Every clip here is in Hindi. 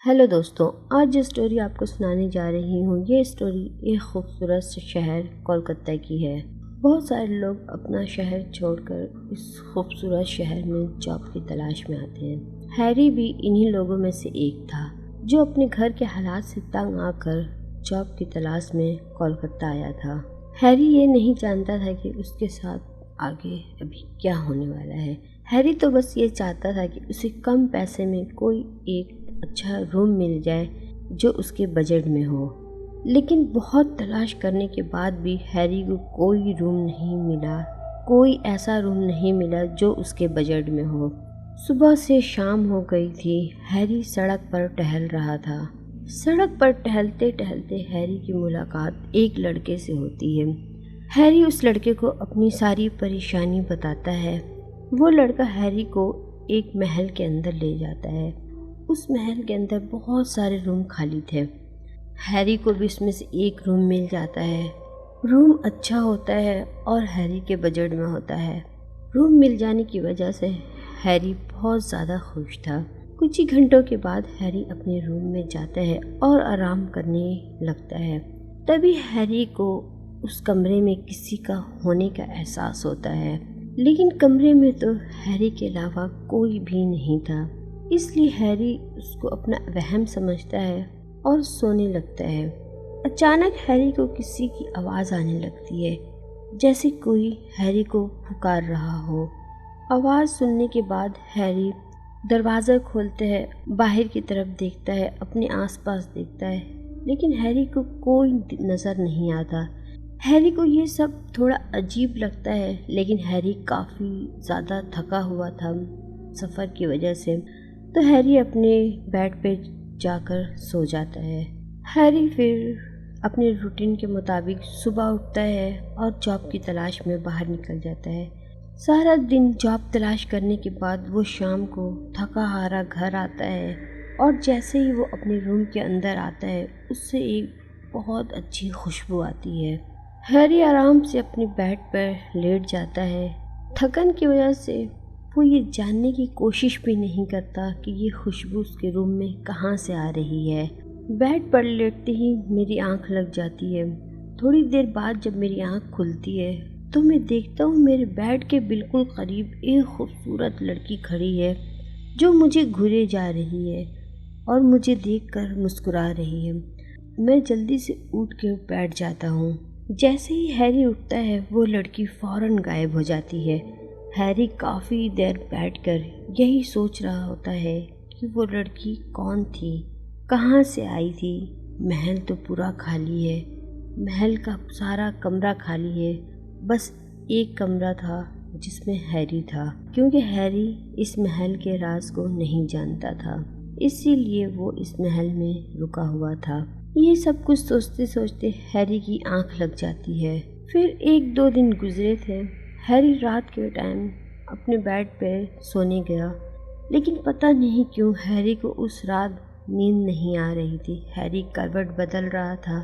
हेलो दोस्तों, आज जो स्टोरी आपको सुनाने जा रही हूँ ये स्टोरी एक खूबसूरत से शहर कोलकाता की है। बहुत सारे लोग अपना शहर छोड़कर इस खूबसूरत शहर में जॉब की तलाश में आते हैं। हैरी भी इन्हीं लोगों में से एक था जो अपने घर के हालात से तंग आकर जॉब की तलाश में कोलकाता आया था। हैरी ये नहीं जानता था कि उसके साथ आगे अभी क्या होने वाला है। हैरी तो बस ये चाहता था कि उसे कम पैसे में कोई एक अच्छा रूम मिल जाए जो उसके बजट में हो। लेकिन बहुत तलाश करने के बाद भी हैरी को कोई रूम नहीं मिला, कोई ऐसा रूम नहीं मिला जो उसके बजट में हो। सुबह से शाम हो गई थी। हैरी सड़क पर टहल रहा था। सड़क पर टहलते टहलते हैरी की मुलाकात एक लड़के से होती है। हैरी उस लड़के को अपनी सारी परेशानी बताता है। वो लड़का हैरी को एक महल के अंदर ले जाता है। उस महल के अंदर बहुत सारे रूम खाली थे। हैरी को भी उसमें से एक रूम मिल जाता है। रूम अच्छा होता है और हैरी के बजट में होता है। रूम मिल जाने की वजह से हैरी बहुत ज़्यादा खुश था। कुछ ही घंटों के बाद हैरी अपने रूम में जाता है और आराम करने लगता है। तभी हैरी को उस कमरे में किसी का होने का एहसास होता है, लेकिन कमरे में तो हैरी के अलावा कोई भी नहीं था। इसलिए हैरी उसको अपना वहम समझता है और सोने लगता है। अचानक हैरी को किसी की आवाज़ आने लगती है, जैसे कोई हैरी को पुकार रहा हो। आवाज़ सुनने के बाद हैरी दरवाज़ा खोलता है, बाहर की तरफ देखता है, अपने आसपास देखता है, लेकिन हैरी को कोई नज़र नहीं आता। हैरी को ये सब थोड़ा अजीब लगता है, लेकिन हैरी काफ़ी ज़्यादा थका हुआ था सफ़र की वजह से, तो हैरी अपने बेड पे जाकर सो जाता है। हैरी फिर अपने रूटीन के मुताबिक सुबह उठता है और जॉब की तलाश में बाहर निकल जाता है। सारा दिन जॉब तलाश करने के बाद वो शाम को थका हारा घर आता है और जैसे ही वो अपने रूम के अंदर आता है उससे एक बहुत अच्छी खुशबू आती है। हैरी आराम से अपने बेड पर लेट जाता है। थकन की वजह से वो ये जानने की कोशिश भी नहीं करता कि ये खुशबू उसके रूम में कहाँ से आ रही है। बेड पर लेटते ही मेरी आंख लग जाती है। थोड़ी देर बाद जब मेरी आंख खुलती है तो मैं देखता हूँ मेरे बेड के बिल्कुल करीब एक खूबसूरत लड़की खड़ी है जो मुझे घूरे जा रही है और मुझे देखकर मुस्कुरा रही है। मैं जल्दी से उठ के बैठ जाता हूँ। जैसे ही हैरी उठता है वो लड़की फौरन गायब हो जाती है। हैरी काफ़ी देर बैठकर यही सोच रहा होता है कि वो लड़की कौन थी, कहाँ से आई थी। महल तो पूरा खाली है, महल का सारा कमरा खाली है, बस एक कमरा था जिसमें हैरी था, क्योंकि हैरी इस महल के राज को नहीं जानता था, इसीलिए वो इस महल में रुका हुआ था। ये सब कुछ सोचते सोचते हैरी की आंख लग जाती है। फिर 1-2 दिन गुजरे थे। हैरी रात के टाइम अपने बेड पे सोने गया, लेकिन पता नहीं क्यों हैरी को उस रात नींद नहीं आ रही थी। हैरी करवट बदल रहा था,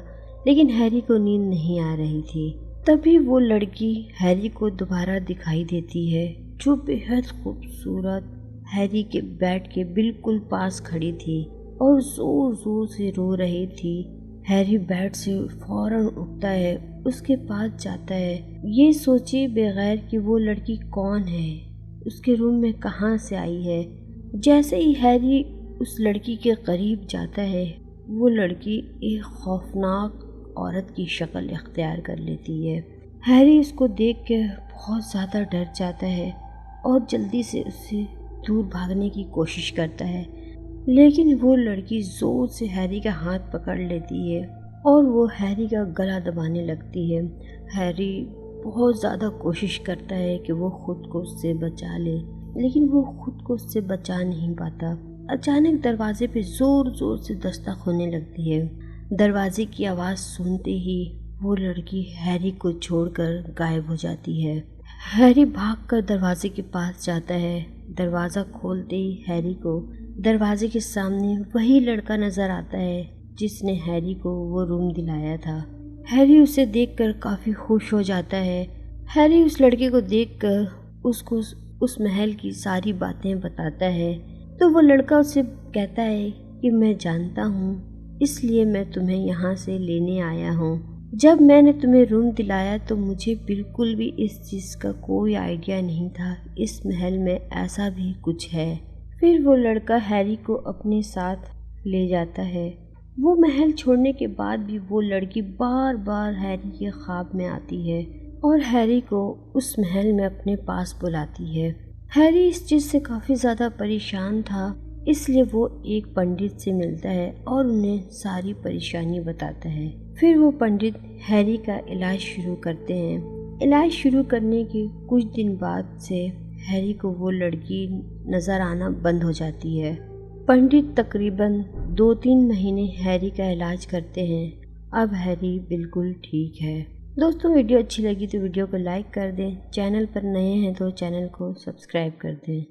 लेकिन हैरी को नींद नहीं आ रही थी। तभी वो लड़की हैरी को दोबारा दिखाई देती है, जो बेहद खूबसूरत हैरी के बेड के बिल्कुल पास खड़ी थी और जोर जोर से रो रही थी। हैरी बेड से फौरन उठता है, उसके पास जाता है, ये सोचे बगैर कि वो लड़की कौन है, उसके रूम में कहाँ से आई है। जैसे ही हैरी उस लड़की के करीब जाता है, वो लड़की एक खौफनाक औरत की शक्ल इख्तियार कर लेती है। हैरी उसको देख के बहुत ज़्यादा डर जाता है और जल्दी से उससे दूर भागने की कोशिश करता है, लेकिन वो लड़की ज़ोर से हैरी का हाथ पकड़ लेती है और वो हैरी का गला दबाने लगती है। हैरी बहुत ज़्यादा कोशिश करता है कि वो खुद को उससे बचा ले, लेकिन वो खुद को उससे बचा नहीं पाता। अचानक दरवाजे पे ज़ोर ज़ोर से दस्तक होने लगती है। दरवाजे की आवाज़ सुनते ही वो लड़की हैरी को छोड़कर गायब हो जाती है। हैरी भागकर दरवाजे के पास जाता है। दरवाज़ा खोलते ही हैरी को दरवाजे के सामने वही लड़का नज़र आता है जिसने हैरी को वो रूम दिलाया था। हैरी उसे देखकर काफ़ी खुश हो जाता है। हैरी उस लड़के को देखकर उसको उस महल की सारी बातें बताता है, तो वो लड़का उससे कहता है कि मैं जानता हूँ, इसलिए मैं तुम्हें यहाँ से लेने आया हूँ। जब मैंने तुम्हें रूम दिलाया तो मुझे बिल्कुल भी इस चीज़ का कोई आइडिया नहीं था, इस महल में ऐसा भी कुछ है। फिर वो लड़का हैरी को अपने साथ ले जाता है। वो महल छोड़ने के बाद भी वो लड़की बार बार हैरी के ख्वाब में आती है और हैरी को उस महल में अपने पास बुलाती है। हैरी इस चीज़ से काफ़ी ज़्यादा परेशान था, इसलिए वो एक पंडित से मिलता है और उन्हें सारी परेशानी बताता है। फिर वो पंडित हैरी का इलाज शुरू करते हैं। इलाज शुरू करने के कुछ दिन बाद से हैरी को वो लड़की नज़र आना बंद हो जाती है। पंडित तकरीबन 2-3 महीने हैरी का इलाज करते हैं। अब हैरी बिल्कुल ठीक है। दोस्तों, वीडियो अच्छी लगी तो वीडियो को लाइक कर दें। चैनल पर नए हैं तो चैनल को सब्सक्राइब कर दें।